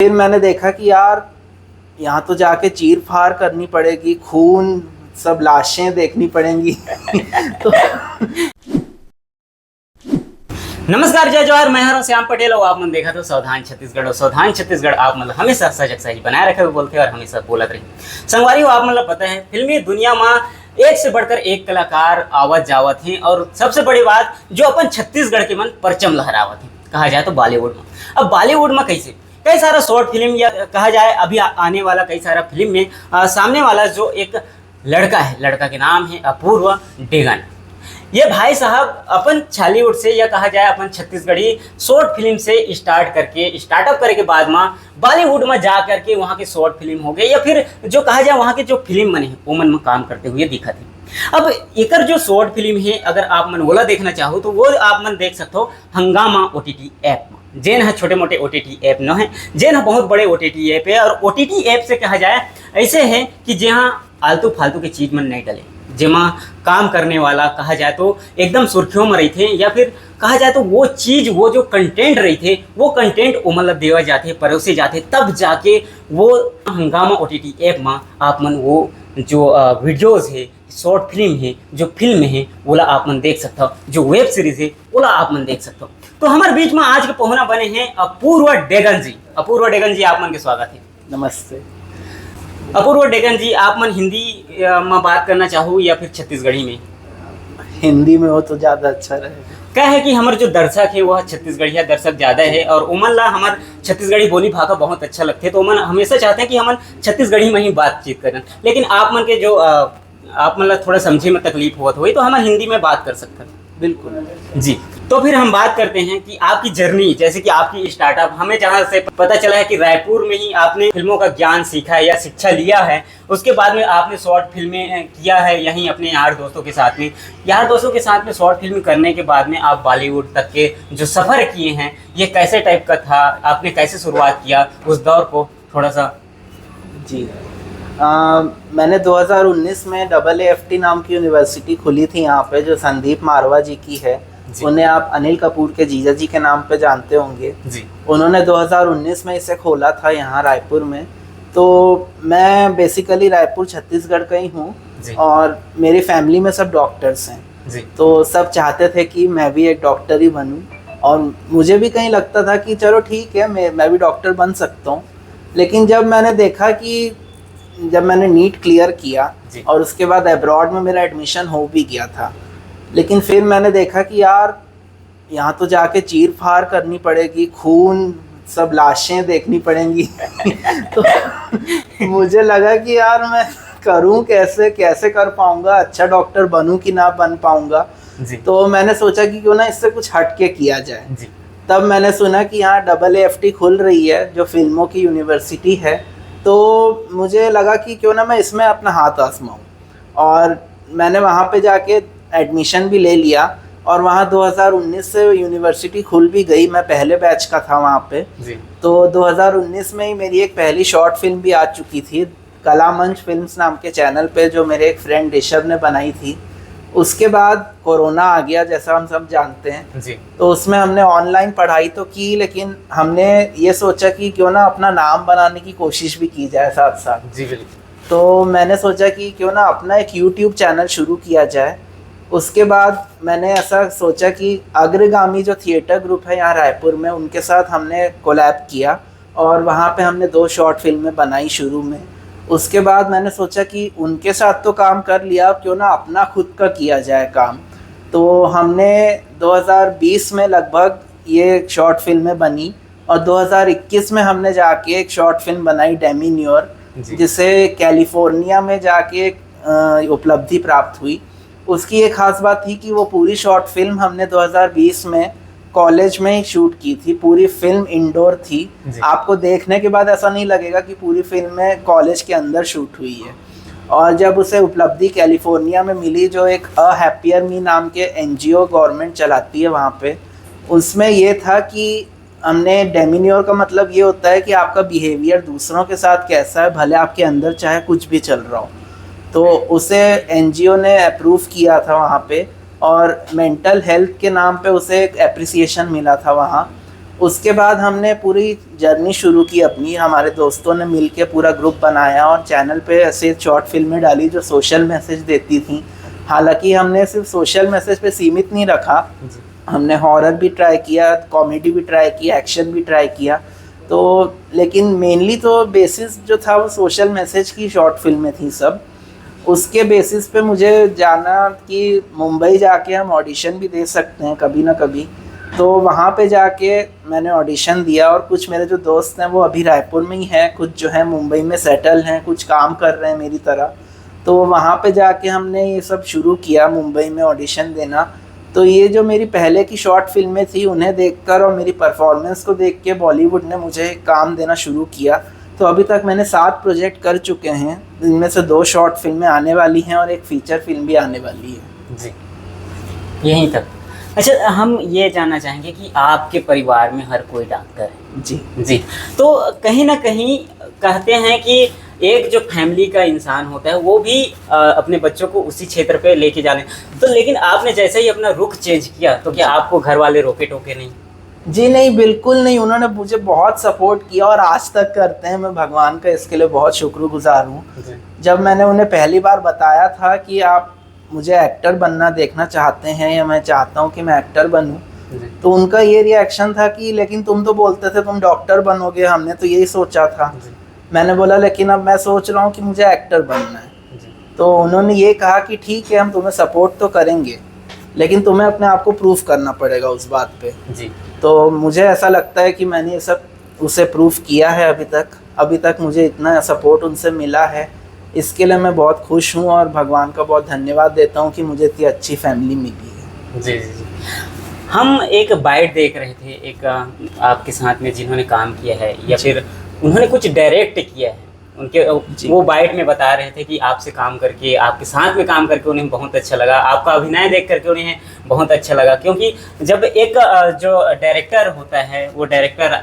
फिर मैंने देखा कि यार यहाँ तो जाके चीर फाड़ करनी पड़ेगी, खून सब लाशें देखनी पड़ेंगी। तो नमस्कार, जय जवाहर। मैं हूं श्याम पटेल और आप मन देखा तो सावधान छत्तीसगढ़। और सावधान छत्तीसगढ़ आप मतलब हमेशा सजग सही बनाए रखे हुए बोलते हैं और हमेशा बोलत रही संगवारी हो। आप मतलब पता है फिल्मी दुनिया में एक से बढ़कर एक कलाकार आवत जावत हैं और सबसे बड़ी बात जो अपन छत्तीसगढ़ के मन परचम लहरावत है कहा जाए तो बॉलीवुड में। अब बॉलीवुड में कैसे कई सारा शॉर्ट फिल्म या कहा जाए अभी आने वाला कई सारा फिल्म में सामने वाला जो एक लड़का है, लड़का के नाम है अपूर्व डेगन। ये भाई साहब अपन छालीवुड से या कहा जाए अपन छत्तीसगढ़ी शॉर्ट फिल्म से स्टार्टअप करे के बाद में बॉलीवुड में जा करके वहाँ के शॉर्ट फिल्म हो गए या फिर जो कहा जाए वहाँ के जो फिल्म बने वो मन में काम करते हुए दिखा थे। अब एकर जो शॉर्ट फिल्म है अगर आप मन बोला देखना चाहो तो वो आप मन देख सकते हो हंगामा OTT ऐप में। जेन है छोटे मोटे OTT ऐप न है, जेन है बहुत बड़े OTT ऐप है। और OTT ऐप से कहा जाए ऐसे है कि जहाँ आलतू फालतू की चीज़ मन नहीं डले, जेमा काम करने वाला कहा जाए तो एकदम सुर्खियों में रही थे या फिर कहा जाए तो वो चीज़ वो जो कंटेंट रही थे वो कंटेंट वो मतलब देवा जाते परोसे जाते तब जाके वो हंगामा OTT ऐप में आप मन वो जो वीडियोस है, शॉर्ट फिल्म है, जो फिल्म है बोला आप मन देख सकते हो, जो वेब सीरीज है बोला आप मन देख सकते हो। तो हमारे बीच में आज के पहुना बने हैं अपूर्व डेगन जी। अपूर्व डेगन जी आप मन के स्वागत है। नमस्ते। अपूर्व डेगन जी, आप मन हिंदी में बात करना चाहो या फिर छत्तीसगढ़ी में? हिंदी में हो तो ज़्यादा अच्छा रहेगा। क्या है कि हमारे जो दर्शक है वह छत्तीसगढ़िया दर्शक ज़्यादा है और उमन ला हमार छत्तीसगढ़ी बोली भाषा बहुत अच्छा लगते है तो उमन हमेशा चाहते हैं कि हम छत्तीसगढ़ी में ही बातचीत करें। लेकिन आप मन के जो आप मन ला थोड़ा समझे में तकलीफ हुआ हुई तो हम हिंदी में बात कर सकते हैं। बिल्कुल जी, तो फिर हम बात करते हैं कि आपकी जर्नी, जैसे कि आपकी स्टार्टअप हमें जहाँ से पता चला है कि रायपुर में ही आपने फिल्मों का ज्ञान सीखा है या शिक्षा लिया है, उसके बाद में आपने शॉर्ट फिल्में किया है यहीं अपने यार दोस्तों के साथ में। यार दोस्तों के साथ में शॉर्ट फिल्म करने के बाद में आप बॉलीवुड तक के जो सफ़र किए हैं ये कैसे टाइप का था, आपने कैसे शुरुआत किया उस दौर को थोड़ा सा? जी, मैंने 2019 में AAFT नाम की यूनिवर्सिटी खुली थी यहाँ पे जो संदीप मारवा जी की है। उन्हें आप अनिल कपूर के जीजा जी के नाम पे जानते होंगे जी। उन्होंने 2019 में इसे खोला था यहाँ रायपुर में। तो मैं बेसिकली रायपुर छत्तीसगढ़ का ही हूँ और मेरी फैमिली में सब डॉक्टर्स हैं जी। तो सब चाहते थे कि मैं भी एक डॉक्टर ही बनूँ और मुझे भी कहीं लगता था कि चलो ठीक है मैं भी डॉक्टर बन सकता हूँ। लेकिन जब मैंने देखा कि जब मैंने नीट क्लियर किया और उसके बाद अब्रॉड में मेरा एडमिशन हो भी गया था, लेकिन फिर मैंने देखा कि यार यहाँ तो जाके चीर फाड़ करनी पड़ेगी, खून सब लाशें देखनी पड़ेंगी। तो मुझे लगा कि यार मैं करूँ कैसे कर पाऊँगा, अच्छा डॉक्टर बनूँ कि ना बन पाऊँगा। तो मैंने सोचा कि क्यों ना इससे कुछ हट के किया जाए। तब मैंने सुना कि यहाँ AAFT खुल रही है जो फिल्मों की यूनिवर्सिटी है, तो मुझे लगा कि क्यों ना मैं इसमें अपना हाथ आजमाऊँ। और मैंने वहाँ पे जाके एडमिशन भी ले लिया और वहाँ 2019 से यूनिवर्सिटी खुल भी गई। मैं पहले बैच का था वहाँ पे जी। तो 2019 में ही मेरी एक पहली शॉर्ट फिल्म भी आ चुकी थी कला मंच फिल्म्स नाम के चैनल पे, जो मेरे एक फ्रेंड ऋषभ ने बनाई थी। उसके बाद कोरोना आ गया जैसा हम सब जानते हैं जी। तो उसमें हमने ऑनलाइन पढ़ाई तो की, लेकिन हमने ये सोचा कि क्यों ना अपना नाम बनाने की कोशिश भी की जाए साथ साथ जी। बिल्कुल। तो मैंने सोचा कि क्यों ना अपना एक YouTube चैनल शुरू किया जाए। उसके बाद मैंने ऐसा सोचा कि अग्रगामी जो थिएटर ग्रुप है यहाँ रायपुर में, उनके साथ हमने कोलैब किया और वहाँ पे हमने 2 शॉर्ट फिल्में बनाई शुरू में। उसके बाद मैंने सोचा कि उनके साथ तो काम कर लिया, क्यों ना अपना खुद का किया जाए काम। तो हमने 2020 में लगभग ये शॉर्ट फिल्में बनी और 2021 में हमने जाके एक शॉर्ट फिल्म बनाई डेमिन्योर, जिसे कैलिफोर्निया में जाके एक उपलब्धि प्राप्त हुई। उसकी एक ख़ास बात थी कि वो पूरी शॉर्ट फिल्म हमने 2020 में कॉलेज में ही शूट की थी। पूरी फिल्म इंडोर थी। आपको देखने के बाद ऐसा नहीं लगेगा कि पूरी फिल्म में कॉलेज के अंदर शूट हुई है। और जब उसे उपलब्धि कैलिफोर्निया में मिली, जो एक अ हैप्पियर मी नाम के NGO गवर्नमेंट चलाती है वहाँ पे, उसमें ये था कि हमने डेमिन्योर का मतलब ये होता है कि आपका बिहेवियर दूसरों के साथ कैसा है, भले आपके अंदर चाहे कुछ भी चल रहा हो। तो उसे NGO ने अप्रूव किया था वहाँ पे और मेंटल हेल्थ के नाम पे उसे एक एप्रिसिएशन मिला था वहाँ। उसके बाद हमने पूरी जर्नी शुरू की अपनी, हमारे दोस्तों ने मिल के पूरा ग्रुप बनाया और चैनल पे ऐसे शॉर्ट फिल्में डाली जो सोशल मैसेज देती थी। हालांकि हमने सिर्फ सोशल मैसेज पे सीमित नहीं रखा, हमने हॉरर भी ट्राई किया, कॉमेडी भी ट्राई किया, एक्शन भी ट्राई किया। तो लेकिन मेनली तो बेसिस जो था वो सोशल मैसेज की शॉर्ट फिल्में थी सब। उसके बेसिस पे मुझे जाना कि मुंबई जाके हम ऑडिशन भी दे सकते हैं कभी ना कभी। तो वहाँ पे जाके मैंने ऑडिशन दिया और कुछ मेरे जो दोस्त हैं वो अभी रायपुर में ही हैं, कुछ जो है मुंबई में सेटल हैं, कुछ काम कर रहे हैं मेरी तरह। तो वहाँ पे जाके हमने ये सब शुरू किया, मुंबई में ऑडिशन देना। तो ये जो मेरी पहले की शॉर्ट फिल्में थी उन्हें देखकर और मेरी परफॉर्मेंस को देख के बॉलीवुड ने मुझे काम देना शुरू किया। तो अभी तक मैंने 7 प्रोजेक्ट कर चुके हैं, जिनमें से 2 शॉर्ट फिल्में आने वाली हैं और एक फीचर फिल्म भी आने वाली है। जी, यहीं तक। अच्छा, हम ये जानना चाहेंगे कि आपके परिवार में हर कोई डॉक्टर है। जी जी, तो कहीं ना कहीं कहते हैं कि एक जो फैमिली का इंसान होता है वो भी अपने बच्चों को उसी क्षेत्र पे लेके जाने, तो लेकिन आपने जैसे ही अपना रुख चेंज किया तो क्या आपको घर वाले रोके टोके नहीं? जी नहीं, बिल्कुल नहीं। उन्होंने मुझे बहुत सपोर्ट किया और आज तक करते हैं। मैं भगवान का इसके लिए बहुत शुक्रगुजार हूँ। जब मैंने उन्हें पहली बार बताया था कि आप मुझे एक्टर बनना देखना चाहते हैं या मैं चाहता हूँ कि मैं एक्टर बनूँ, तो उनका ये रिएक्शन था कि लेकिन तुम तो बोलते थे तुम डॉक्टर बनोगे, हमने तो यही सोचा था। मैंने बोला लेकिन अब मैं सोच रहा हूँ कि मुझे एक्टर बनना है। तो उन्होंने ये कहा कि ठीक है, हम तुम्हें सपोर्ट तो करेंगे लेकिन तुम्हें अपने आप को प्रूफ करना पड़ेगा उस बात पे। जी। तो मुझे ऐसा लगता है कि मैंने ये सब उसे प्रूफ किया है अभी तक मुझे इतना सपोर्ट उनसे मिला है। इसके लिए मैं बहुत खुश हूँ और भगवान का बहुत धन्यवाद देता हूँ कि मुझे इतनी अच्छी फैमिली मिली है। जी जी जी। हम एक बाइट देख रहे थे, एक आपके साथ में जिन्होंने काम किया है या फिर उन्होंने कुछ डायरेक्ट किया है, उनके वो बाइट में बता रहे थे कि आपसे काम करके, आपके साथ में काम करके उन्हें बहुत अच्छा लगा, आपका अभिनय देख करके उन्हें बहुत अच्छा लगा। क्योंकि जब एक जो डायरेक्टर होता है वो डायरेक्टर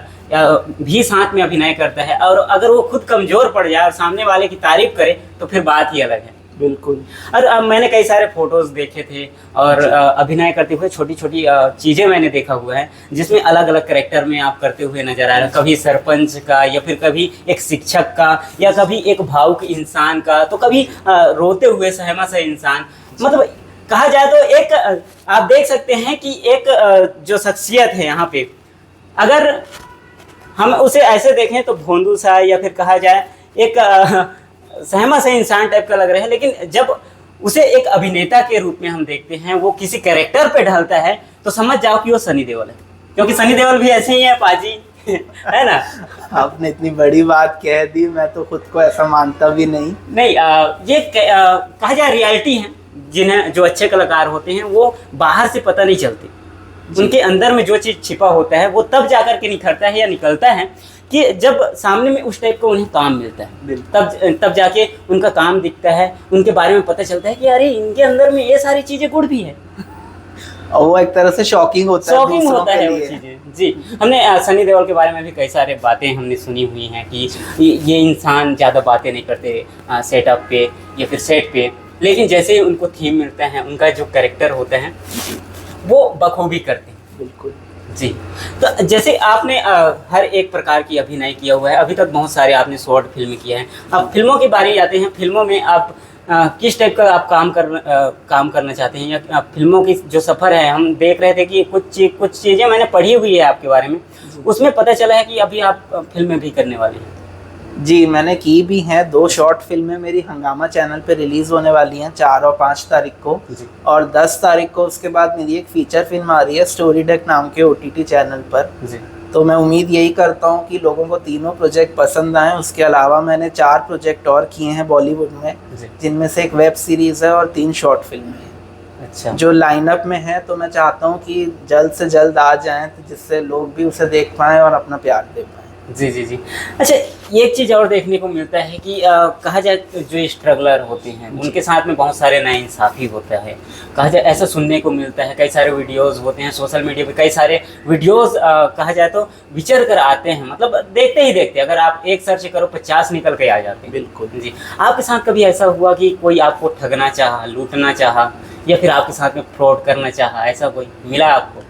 भी साथ में अभिनय करता है और अगर वो खुद कमज़ोर पड़ जाए और सामने वाले की तारीफ करे तो फिर बात ही अलग है। बिल्कुल। और मैंने कई सारे फोटोज़ देखे थे और अभिनय करते हुए छोटी छोटी चीज़ें मैंने देखा हुआ है जिसमें अलग अलग कैरेक्टर में आप करते हुए नजर आ रहे हैं। कभी सरपंच का या फिर कभी एक शिक्षक का या कभी एक भावुक इंसान का, तो कभी रोते हुए सहमा सा इंसान। मतलब कहा जाए तो एक आप देख सकते हैं कि एक जो शख्सियत है यहाँ पे, अगर हम उसे ऐसे देखें तो भोंदू सा या फिर कहा जाए एक सहमा से इंसान टाइप का लग रहा है, लेकिन जब उसे एक अभिनेता के रूप में हम देखते हैं, वो किसी कैरेक्टर पे ढलता है तो समझ जाओ कि वो सनी देओल है। क्योंकि सनी देओल भी ऐसे ही है पाजी है ना। आपने इतनी बड़ी बात कह दी, मैं तो खुद को ऐसा मानता भी नहीं। ये कहा जाए रियलिटी है। जिन्हें जो अच्छे कलाकार होते हैं वो बाहर से पता नहीं चलती, उनके अंदर में जो चीज़ छिपा होता है वो तब जाकर के निखरता है या निकलता है कि जब सामने में उस टाइप का उन्हें काम मिलता है, तब जाके उनका काम दिखता है, उनके बारे में पता चलता है कि अरे इनके अंदर में ये सारी चीज़ें गुण भी है। और वो एक तरह से शॉकिंग होता है वो चीज़ें। जी, हमने सनी देओल के बारे में भी कई सारे बातें हमने सुनी हुई हैं कि ये इंसान ज़्यादा बातें नहीं करते सेटअप पे या फिर सेट पे, लेकिन जैसे ही उनको थीम मिलता है, उनका जो कैरेक्टर होता है वो बखूबी करते हैं। बिल्कुल जी। तो जैसे आपने हर एक प्रकार की अभिनय किया हुआ है, अभी तक बहुत सारे आपने शॉर्ट फिल्म किया है। अब फिल्मों की बारी आते हैं। फिल्मों में आप किस टाइप का आप काम करना चाहते हैं, या फिल्मों की जो सफ़र है, हम देख रहे थे कि कुछ चीज़ें मैंने पढ़ी हुई है आपके बारे में, उसमें पता चला है कि अभी आप फिल्में भी करने वाले हैं। जी, मैंने की भी हैं। 2 शॉर्ट फिल्में मेरी हंगामा चैनल पे रिलीज़ होने वाली हैं 4 और 5 तारीख को, और 10 तारीख को उसके बाद मेरी एक फ़ीचर फिल्म आ रही है स्टोरी डेक नाम के OTT चैनल पर। तो मैं उम्मीद यही करता हूँ कि लोगों को तीनों प्रोजेक्ट पसंद आएँ। उसके अलावा मैंने 4 प्रोजेक्ट और किए हैं बॉलीवुड में, जिनमें से एक वेब सीरीज़ है और 3 शॉर्ट फिल्में हैं। अच्छा। जो लाइनअप में है, तो मैं चाहता हूँ कि जल्द से जल्द आ जाएँ, तो जिससे लोग भी उसे देख पाएँ और अपना प्यार दे पाएँ। जी जी जी। अच्छा, एक चीज़ और देखने को मिलता है कि कहा जाए जो स्ट्रगलर होते हैं उनके साथ में बहुत सारे नाइंसाफ़ी होता है। कहा जाए ऐसा सुनने को मिलता है, कई सारे वीडियोस होते हैं सोशल मीडिया पे, कई सारे वीडियोस कहा जाए तो विचर कर आते हैं। मतलब देखते ही देखते अगर आप एक सर्च करो 50 निकल के आ जाते हैं। बिल्कुल जी। आपके साथ कभी ऐसा हुआ कि कोई आपको ठगना चाहा, लूटना चाहा, या फिर आपके साथ में फ्रॉड करना चाहा, ऐसा कोई मिला आपको?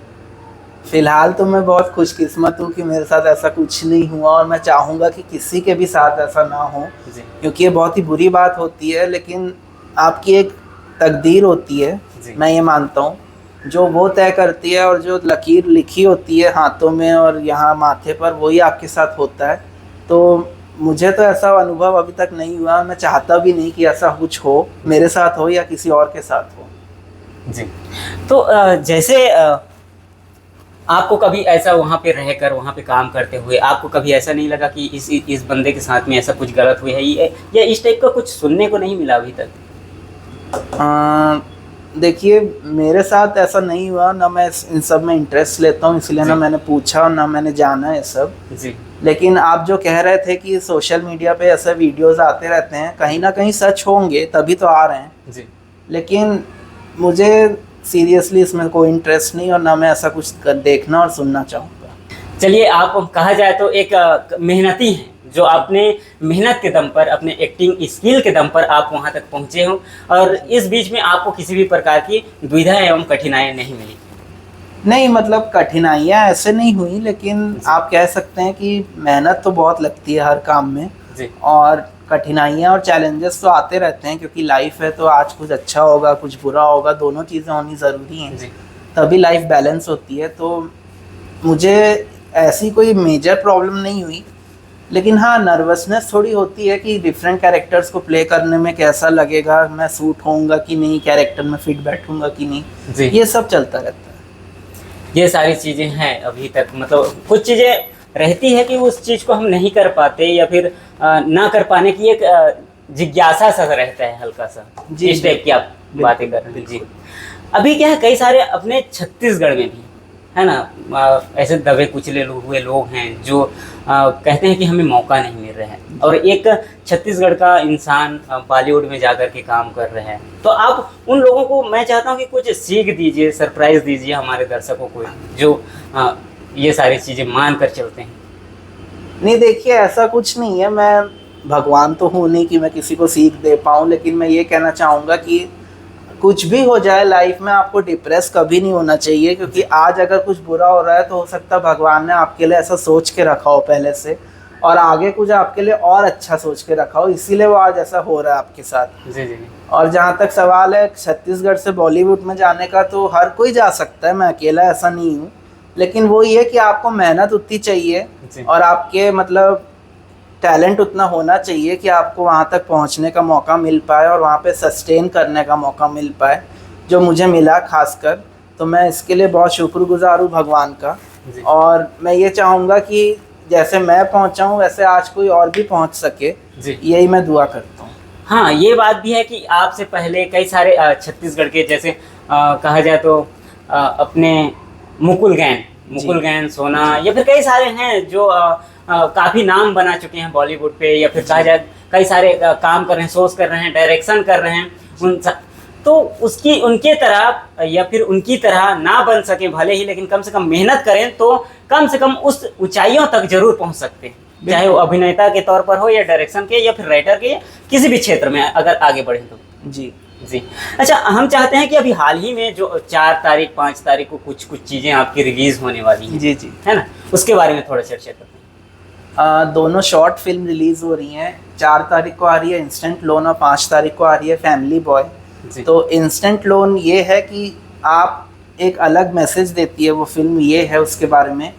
फिलहाल तो मैं बहुत खुशकिस्मत हूँ कि मेरे साथ ऐसा कुछ नहीं हुआ, और मैं चाहूँगा कि किसी के भी साथ ऐसा ना हो, जी क्योंकि ये बहुत ही बुरी बात होती है। लेकिन आपकी एक तकदीर होती है, जी मैं ये मानता हूँ, जो वो तय करती है, और जो लकीर लिखी होती है हाथों में और यहाँ माथे पर, वही आपके साथ होता है। तो मुझे तो ऐसा अनुभव अभी तक नहीं हुआ, मैं चाहता भी नहीं कि ऐसा कुछ हो, मेरे साथ हो या किसी और के साथ हो। जी। तो जैसे आपको कभी ऐसा वहाँ पे रहकर वहाँ पे काम करते हुए आपको कभी ऐसा नहीं लगा कि इस बंदे के साथ में ऐसा कुछ गलत हुआ है, या इस टाइप का कुछ सुनने को नहीं मिला अभी तक? देखिए, मेरे साथ ऐसा नहीं हुआ, ना मैं इन सब में इंटरेस्ट लेता हूँ, इसलिए ना मैंने पूछा और ना मैंने जाना ये सब। जी लेकिन आप जो कह रहे थे कि सोशल मीडिया पे ऐसे वीडियोस आते रहते हैं, कहीं ना कहीं सच होंगे, तभी तो आ रहे हैं। जी लेकिन मुझे सीरियसली इसमें कोई इंटरेस्ट नहीं, और ना मैं ऐसा कुछ देखना और सुनना चाहूँगा। चलिए, आप कहा जाए तो एक मेहनती हैं, जो आपने मेहनत के दम पर, अपने एक्टिंग स्किल के दम पर आप वहाँ तक पहुँचे हो, और इस बीच में आपको किसी भी प्रकार की दुविधा एवं कठिनाई नहीं मिली? नहीं, मतलब कठिनाइयाँ ऐसे नहीं हुई, लेकिन आप कह सकते हैं कि मेहनत तो बहुत लगती है हर काम में, जी और कठिनाइयाँ और चैलेंजेस तो आते रहते हैं, क्योंकि लाइफ है, तो आज कुछ अच्छा होगा, कुछ बुरा होगा, दोनों चीज़ें होनी ज़रूरी हैं, जी तभी लाइफ बैलेंस होती है। तो मुझे ऐसी कोई मेजर प्रॉब्लम नहीं हुई, लेकिन हाँ, नर्वसनेस थोड़ी होती है कि डिफरेंट कैरेक्टर्स को प्ले करने में कैसा लगेगा, मैं सूट होऊंगा कि नहीं, कैरेक्टर में फिट बैठूंगा कि नहीं, जी। ये सब चलता रहता है। ये सारी चीज़ें हैं अभी तक, मतलब कुछ चीज़ें रहती है कि उस चीज़ को हम नहीं कर पाते, या फिर ना कर पाने की एक जिज्ञासा सा रहता है हल्का सा। जी, इस टाइप की आप बातें कर रहे हैं। जी। अभी क्या है, कई सारे अपने छत्तीसगढ़ में भी है ना, ऐसे दबे कुचले हुए लोग हैं जो कहते हैं कि हमें मौका नहीं मिल रहा है, और एक छत्तीसगढ़ का इंसान बॉलीवुड में जाकर के काम कर रहे हैं। तो आप उन लोगों को, मैं चाहता हूँ कि कुछ सीख दीजिए, सरप्राइज दीजिए हमारे दर्शकों को, जो ये सारी चीज़ें मान कर चलते हैं। नहीं, देखिए, ऐसा कुछ नहीं है, मैं भगवान तो हूँ नहीं कि मैं किसी को सीख दे पाऊँ, लेकिन मैं ये कहना चाहूँगा कि कुछ भी हो जाए लाइफ में, आपको डिप्रेस कभी नहीं होना चाहिए, क्योंकि आज अगर कुछ बुरा हो रहा है तो हो सकता है भगवान ने आपके लिए ऐसा सोच के रखा हो पहले से, और आगे कुछ आपके लिए और अच्छा सोच के रखा हो, इसीलिए वो आज ऐसा हो रहा है आपके साथ। जी जी। और जहाँ तक सवाल है छत्तीसगढ़ से बॉलीवुड में जाने का, तो हर कोई जा सकता है, मैं अकेला ऐसा नहीं हूँ, लेकिन वो ये कि आपको मेहनत उतनी चाहिए, और आपके मतलब टैलेंट उतना होना चाहिए कि आपको वहाँ तक पहुँचने का मौका मिल पाए, और वहाँ पे सस्टेन करने का मौका मिल पाए, जो मुझे मिला खासकर। तो मैं इसके लिए बहुत शुक्रगुजार हूँ भगवान का, और मैं ये चाहूँगा कि जैसे मैं पहुँचा हूँ वैसे आज कोई और भी पहुँच सके, यही मैं दुआ करता हूँ। हाँ, ये बात भी है कि आपसे पहले कई सारे छत्तीसगढ़ के, जैसे कहा जाए तो अपने मुकुल गैन, सोना, या फिर कई सारे हैं जो काफ़ी नाम बना चुके हैं बॉलीवुड पे, या फिर कहा जाए कई सारे काम कर रहे हैं, शोज कर रहे हैं, डायरेक्शन कर रहे हैं, तो उनके तरह या फिर उनकी तरह ना बन सके भले ही, लेकिन कम से कम मेहनत करें तो कम से कम उस ऊंचाइयों तक जरूर पहुंच सकते हैं, चाहे वो अभिनेता के तौर पर हो, या डायरेक्शन के, या फिर राइटर के, या किसी भी क्षेत्र में अगर आगे बढ़े तो। जी जी। अच्छा, हम चाहते हैं कि अभी हाल ही में जो 4 तारीख 5 तारीख को कुछ चीज़ें आपकी रिलीज होने वाली हैं, जी, है ना, उसके बारे में थोड़ा चर्चा करते हैं। दोनों शॉर्ट फिल्म रिलीज हो रही हैं। 4 तारीख को आ रही है इंस्टेंट लोन, और 5 तारीख को आ रही है फैमिली बॉय। तो इंस्टेंट लोन ये है कि आप एक अलग मैसेज देती है वो फिल्म, ये है उसके बारे में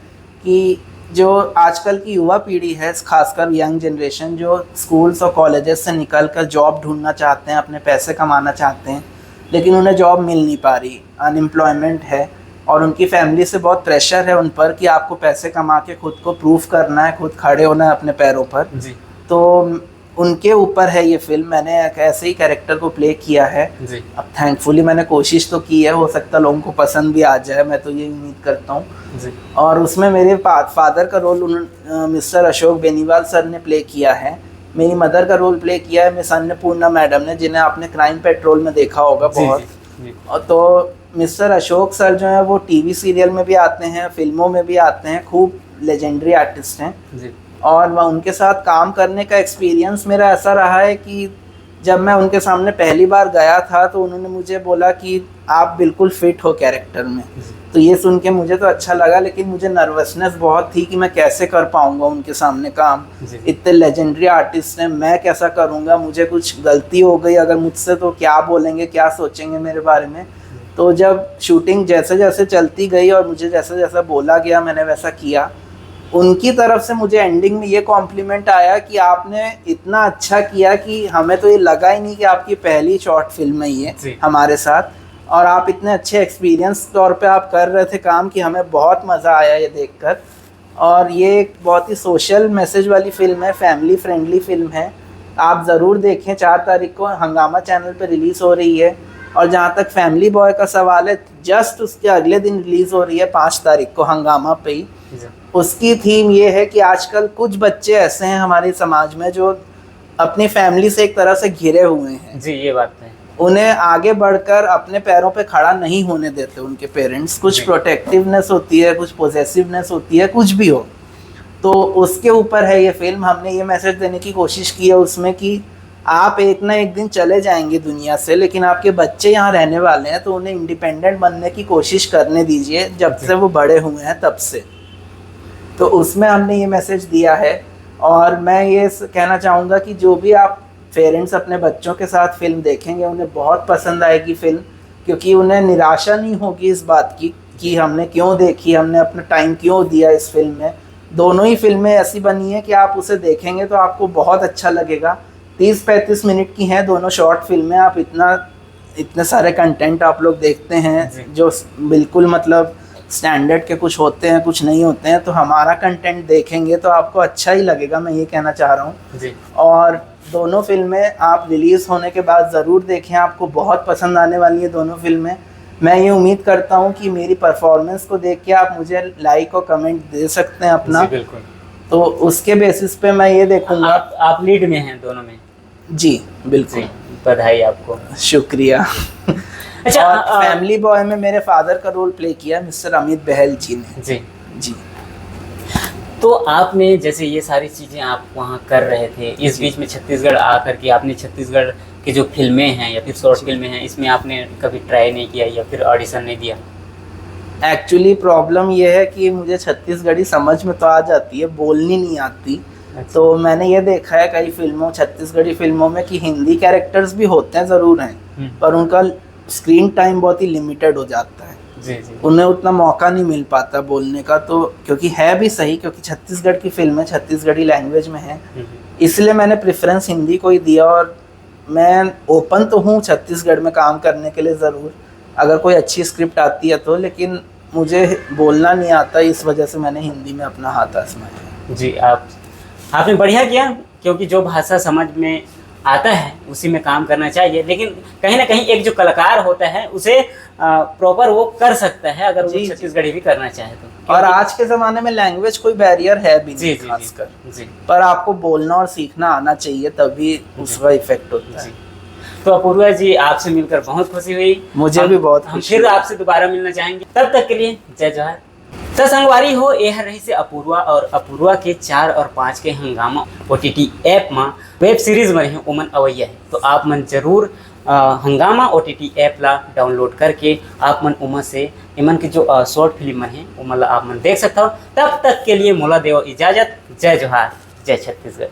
कि जो आजकल की युवा पीढ़ी है, खासकर यंग जनरेशन, जो स्कूल्स और कॉलेजेस से निकलकर जॉब ढूंढना चाहते हैं, अपने पैसे कमाना चाहते हैं, लेकिन उन्हें जॉब मिल नहीं पा रही, अनएम्प्लॉयमेंट है, और उनकी फैमिली से बहुत प्रेशर है उन पर कि आपको पैसे कमा के खुद को प्रूफ करना है, खुद खड़े होना है अपने पैरों पर। जी। तो उनके ऊपर है ये फिल्म। मैंने एक ऐसे ही कैरेक्टर को प्ले किया है। जी। अब थैंकफुली मैंने कोशिश तो की है, हो सकता है लोगों को पसंद भी आ जाए, मैं तो ये उम्मीद करता हूँ। जी। और उसमें मेरे फादर का role mister Ashok Beniwal sir ने प्ले किया है। मेरी मदर का रोल प्ले किया है मिस अन्नपूर्णा मैडम ने, जिन्हें आपने क्राइम पेट्रोल में देखा होगा बहुत। और तो मिस्टर अशोक सर जो है वो टीवी सीरियल में भी आते हैं, फिल्मों में भी आते हैं, खूब लेजेंडरी आर्टिस्ट हैं। जी। और मैं उनके साथ काम करने का एक्सपीरियंस मेरा ऐसा रहा है कि जब मैं उनके सामने पहली बार गया था तो उन्होंने मुझे बोला कि आप बिल्कुल फिट हो कैरेक्टर में। तो ये सुन के मुझे तो अच्छा लगा, लेकिन मुझे नर्वसनेस बहुत थी कि मैं कैसे कर पाऊंगा उनके सामने काम। जी। इतने लेजेंडरी आर्टिस्ट हैं, मैं कैसा करूंगा, मुझे कुछ गलती हो गई अगर मुझसे तो क्या बोलेंगे, क्या सोचेंगे मेरे बारे में। तो जब शूटिंग जैसे जैसे चलती गई और मुझे जैसा जैसा बोला गया मैंने वैसा किया, उनकी तरफ से मुझे एंडिंग में ये कॉम्प्लीमेंट आया कि आपने इतना अच्छा किया कि हमें तो ये लगा ही नहीं कि आपकी पहली शॉर्ट फिल्म है ये हमारे साथ, और आप इतने अच्छे एक्सपीरियंस तौर पे आप कर रहे थे काम कि हमें बहुत मज़ा आया ये देखकर। और ये एक बहुत ही सोशल मैसेज वाली फिल्म है, फैमिली फ्रेंडली फिल्म है, आप ज़रूर देखें। 4 तारीख को हंगामा चैनल पे रिलीज़ हो रही है। और जहाँ तक फैमिली बॉय का सवाल है, जस्ट उसके अगले दिन रिलीज़ हो रही है 5 तारीख को हंगामा पे ही। उसकी थीम ये है कि आजकल कुछ बच्चे ऐसे हैं हमारे समाज में जो अपनी फैमिली से एक तरह से घिरे हुए हैं। जी, ये बात है। उन्हें आगे बढ़कर अपने पैरों पे खड़ा नहीं होने देते उनके पेरेंट्स। कुछ प्रोटेक्टिवनेस होती है, कुछ पोजेसिवनेस होती है, कुछ भी हो। तो उसके ऊपर है ये फिल्म। हमने ये मैसेज देने की कोशिश की है उसमें कि आप एक ना एक दिन चले जाएंगे दुनिया से, लेकिन आपके बच्चे यहाँ रहने वाले हैं, तो उन्हें इंडिपेंडेंट बनने की कोशिश करने दीजिए जब से वो बड़े हुए हैं तब से। तो उसमें हमने ये मैसेज दिया है। और मैं ये कहना चाहूँगा कि जो भी आप पेरेंट्स अपने बच्चों के साथ फिल्म देखेंगे उन्हें बहुत पसंद आएगी फिल्म, क्योंकि उन्हें निराशा नहीं होगी इस बात की कि हमने क्यों देखी, हमने अपना टाइम क्यों दिया इस फिल्म में। दोनों ही फिल्में ऐसी बनी हैं कि आप उसे देखेंगे तो आपको बहुत अच्छा लगेगा। 30-35 मिनट की हैं दोनों शॉर्ट फिल्में। आप इतने सारे कंटेंट आप लोग देखते हैं जो बिल्कुल मतलब स्टैंडर्ड के कुछ होते हैं, कुछ नहीं होते हैं। तो हमारा कंटेंट देखेंगे तो आपको अच्छा ही लगेगा, मैं ये कहना चाह रहा हूँ जी। और दोनों फिल्में आप रिलीज़ होने के बाद ज़रूर देखें, आपको बहुत पसंद आने वाली है दोनों फिल्में। मैं ये उम्मीद करता हूँ कि मेरी परफॉर्मेंस को देख के आप मुझे लाइक और कमेंट दे सकते हैं अपना। बिल्कुल। तो उसके बेसिस पे मैं ये देखूँगा। आप लीड में हैं दोनों में? जी बिल्कुल। बधाई आपको। शुक्रिया। अच्छा, और फैमिली बॉय में मेरे फादर का रोल प्ले किया मिस्टर अमित बहल जी ने। जी। तो आपने जैसे ये सारी चीज़ें आप वहाँ कर रहे थे, इस बीच में छत्तीसगढ़ आकर के आपने छत्तीसगढ़ की जो फिल्में हैं या फिर शॉर्ट फिल्में हैं, इसमें आपने कभी ट्राई नहीं किया या फिर ऑडिशन नहीं दिया? एक्चुअली प्रॉब्लम ये है कि मुझे छत्तीसगढ़ी समझ में तो आ जाती है, बोलनी नहीं आती। तो मैंने ये देखा है कई फिल्मों, छत्तीसगढ़ी फिल्मों में कि हिंदी कैरेक्टर्स भी होते हैं, ज़रूर हैं, पर उनका स्क्रीन टाइम बहुत ही लिमिटेड हो जाता है। जी। उन्हें उतना मौका नहीं मिल पाता बोलने का। तो क्योंकि है भी सही, क्योंकि छत्तीसगढ़ की फिल्में छत्तीसगढ़ी लैंग्वेज में हैं, इसलिए मैंने प्रेफरेंस हिंदी को ही दिया। और मैं ओपन तो हूँ छत्तीसगढ़ में काम करने के लिए ज़रूर, अगर कोई अच्छी स्क्रिप्ट आती है तो, लेकिन मुझे बोलना नहीं आता, इस वजह से मैंने हिंदी में अपना हाथ आजमाया। जी, आपने बढ़िया किया, क्योंकि जो भाषा समझ में आता है उसी में काम करना चाहिए। लेकिन कहीं ना कहीं एक जो कलाकार होता है उसे प्रॉपर वो कर सकता है अगर वो छत्तीसगढ़ी भी करना चाहे तो। और आज के ज़माने में लैंग्वेज कोई बैरियर है भी नहीं खासकर, पर आपको बोलना और सीखना आना चाहिए, तभी उसका इफेक्ट होता है। तो अपूर्वा जी, आपसे मिलकर बहुत खुशी हुई। मुझे भी बहुत खुशी। हम फिर आपसे दोबारा मिलना चाहेंगे, तब तक के लिए जय जवाहर। तो संगवारी हो, यह रही से अपूर्वा, और अपूर्वा के 4 और 5 के हंगामा OTT ऐप में वेब सीरीज में रही उमन अवैया है। तो आप मन जरूर हंगामा OTT ऐप ला डाउनलोड करके आप मन उमन से इमन की जो शॉर्ट फिल्म है उमन ला आप मन देख सकते हो। तब तक के लिए मोला देव इजाजत। जय जवाहर, जय छत्तीसगढ़।